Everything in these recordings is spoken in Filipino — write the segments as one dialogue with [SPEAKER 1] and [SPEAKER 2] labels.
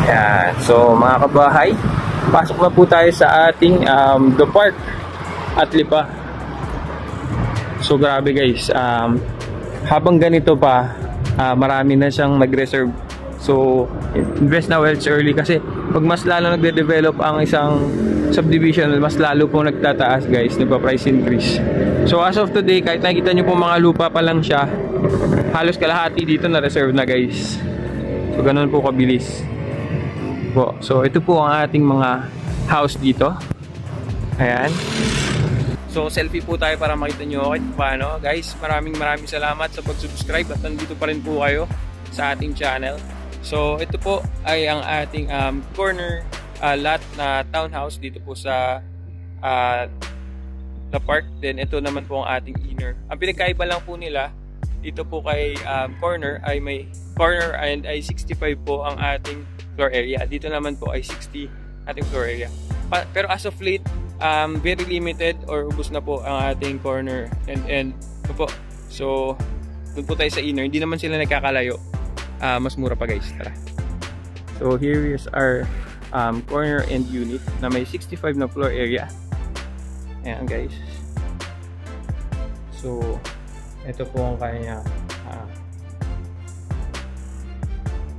[SPEAKER 1] Yan. So mga kabahay, pasok na po tayo sa ating The Park at Lipa. So grabe guys, habang ganito pa, marami na siyang nag-reserve. So invest na well, it's early kasi pag mas lalo nagde-develop ang isang subdivision, mas lalo po nagtataas guys, nagpa-price increase. So as of today, kahit nakikita nyo po mga lupa pa lang siya, halos kalahati dito na reserve na guys. So ganun po kabilis po. So ito po ang ating mga house dito. Ayan. So selfie po tayo para makita nyo okay paano. Guys, maraming salamat sa pag-subscribe at nandito pa rin po kayo sa ating channel. So ito po ay ang ating corner lot na townhouse dito po sa The Park. Then ito naman po ang ating inner. Ang pinagkaiba lang po nila dito po kay corner ay may corner and ay 65 po ang ating floor area. Dito naman po ay 60 ating floor area. Pero as of late, very limited or ubos na po ang ating corner and ito po. So doon po tayo sa inner. Hindi naman sila nagkakalayo. Mas mura pa guys. Tara. So here is our corner and unit na may 65 na floor area. Ayan guys. So ito po ang kanya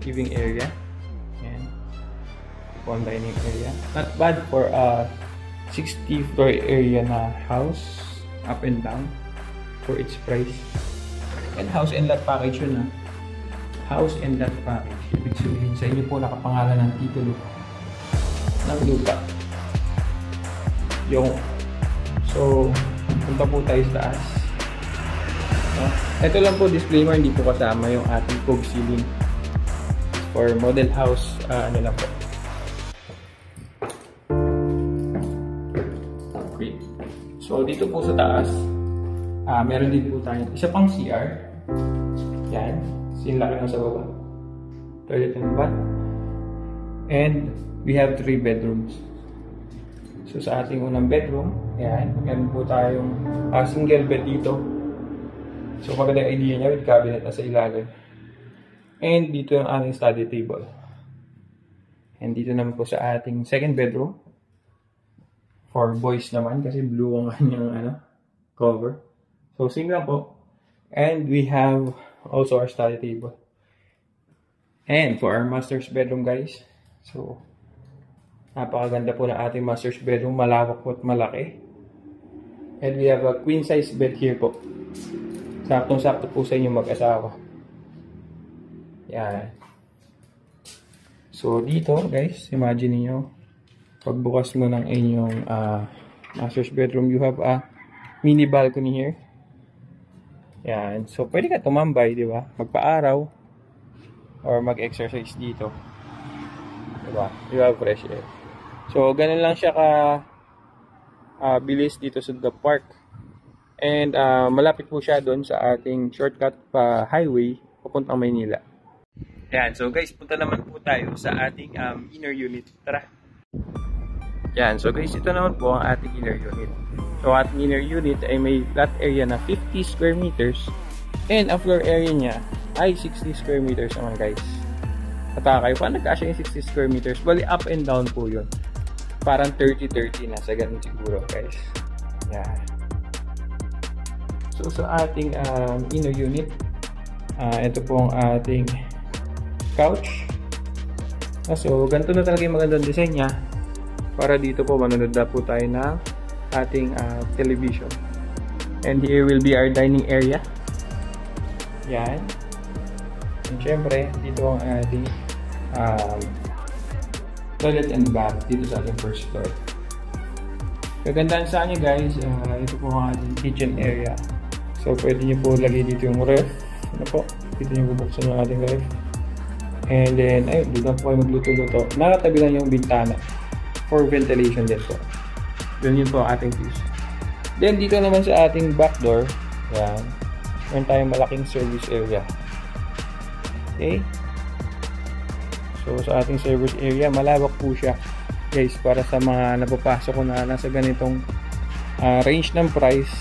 [SPEAKER 1] living area. Ayan. Ito po ang dining area. Not bad for a 60 floor area na house. Up and down for its price. And house and lot package yun house and lot package. Ibig sabihin sa inyo po nakapangalan ng titulo ng lupa. Yung so punta po tayo sa taas. Ito lang po disclaimer, hindi po kasama yung ating cove ceiling for model house. Ano lang po. Okay. So dito po sa taas, meron din po tayo isa pang CR. Yan. Sinlaki na sa baba. Toilet and bath. And we have 3 bedrooms. So sa ating unang bedroom, yan, meron po tayong single bed dito. So magandang idea niya with cabinet na sa ilalim. And dito yung ating study table. And dito naman po sa ating second bedroom. For boys naman kasi blue ang kanyang cover. So same lang po. And we have also our study table. And for our master's bedroom guys. So napakaganda po na ating master's bedroom. Malawak po at malaki. And we have a queen size bed here po. Saktong-sakto po sa inyo mag-asawa. Yan. So dito guys, imagine niyo pagbukas mo ng inyong master's bedroom, you have a mini balcony here. Yan. So pwede ka tumambay, di ba? Magpa-araw or mag-exercise dito. Di ba? You have fresh air. So ganun lang siya bilis dito sa The Park. And malapit po siya doon sa ating shortcut pa highway papuntang Maynila. Yan. So guys, punta naman po tayo sa ating inner unit. Tara. Yan. So guys, ito naman po ang ating inner unit. So ating inner unit ay may flat area na 50 square meters. And ang floor area niya ay 60 square meters naman guys. Katakay. Paano nagkasya yung 60 square meters? Bali up and down po yun. Parang 30-30 na sa ganun siguro guys. Yan. So sa ating inner unit, ito po ang ating couch. So ganito na talaga yung magandang design niya. Para dito po manonood na po tayo ng ating television. And here will be our dining area. Yan. And syempre, dito ang ating toilet and bath dito sa ating first floor. Kagandaan sa kanya guys, ito po ang ating kitchen area. So pwede nyo po lagay dito yung ref. Ano po? Dito nyo bubuksan yung ating ref. And then, ayun, dito po kayo magluto-luto. Nakatabi lang yung bintana for ventilation din po. Yun po ang ating views. Then dito naman sa ating back door, yan, meron tayong malaking service area. Okay? So sa ating service area, malawak po siya guys, para sa mga napapasok ko na nasa ganitong range ng price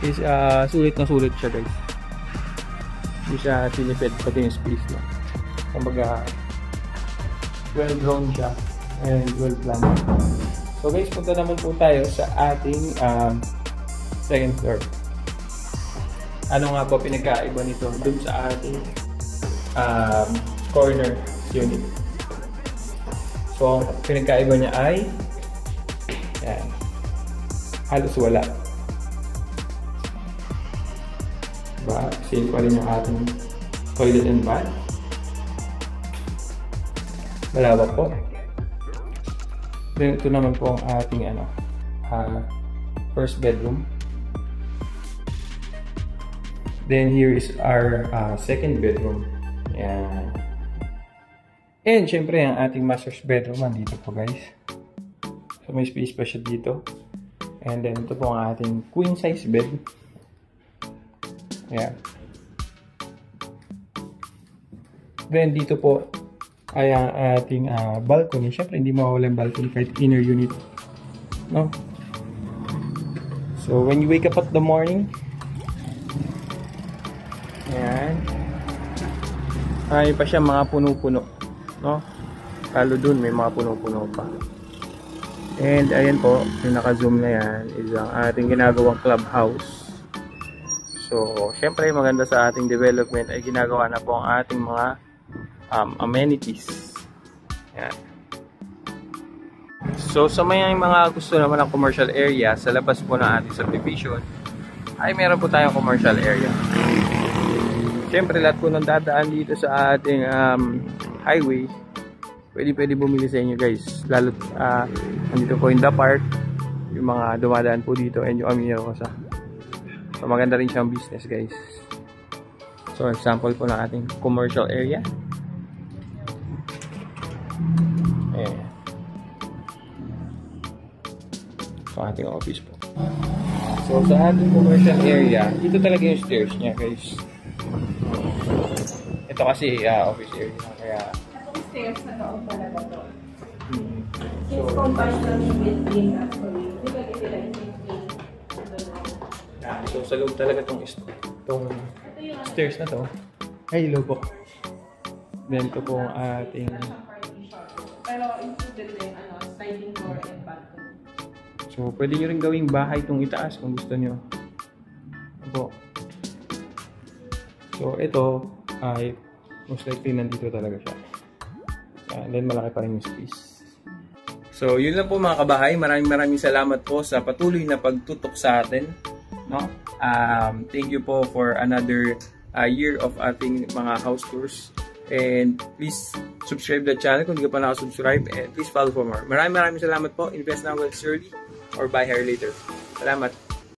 [SPEAKER 1] is sulit na sulit siya guys. Hindi siya tinipid pati yung space no. Kumbaga well drawn siya and well planned. So guys, punta naman po tayo sa ating second floor. Ano nga po pinagkaiba nito dun sa ating corner unit? So, pinagkaiba niya ay yan, halos wala. Diba? Same pa rin yung ating toilet and bath. Malawak po. Then, ito naman po ang ating first bedroom. Then, here is our second bedroom. Yan. And, syempre, ang ating master's bedroom, andito po guys. So, may space pa siya dito. And then, ito po ang ating queen size bed. Yan. Then, dito po ay ang ating balcony. Syempre, hindi mawawala yung balcony kahit inner unit. No? So, when you wake up at the morning, yan. Ay pa siya mga puno-puno. No? Lalo dun may mga puno-puno pa. And ayan po, yung naka-zoom na yan is ang ating ginagawang clubhouse. So, syempre maganda sa ating development ay ginagawa na po ang ating mga amenities. Yan. So, sa mga gusto naman ng commercial area sa labas po ng ating subdivision ay meron po tayong commercial area. Syempre, lahat po ng dadaan dito sa ating highway, pwede bumili sa inyo guys. Lalo, nandito po in the park, yung mga dumadaan po dito, and yung Amino Rosa. So, maganda rin siyang business guys. So, example po ng ating commercial area. Ayan. So, ating office po. So, sa ating commercial area, dito talaga yung stairs niya guys. Ito kasi office area kaya
[SPEAKER 2] itong stairs na loob talaga to. So, combined lang yung building actually. Di ba nila yung
[SPEAKER 1] so, sa loob talaga itong stairs na to. Ay, low po. Then, ito po ang ating
[SPEAKER 2] pero included din sliding door and balcony.
[SPEAKER 1] so, pwede nyo rin gawing bahay itong itaas kung gusto nyo. Ito. So, ito ay most likely nandito talaga siya. And then, malaki pa rin yung space. So, yun lang po mga kabahay. Maraming salamat po sa patuloy na pagtutok sa atin. No? Thank you po for another year of ating mga house tours. And please subscribe the channel kung hindi ka pa nakasubscribe. And please follow for more. Maraming salamat po. Invest now, well, surely. Or buy here later. Salamat.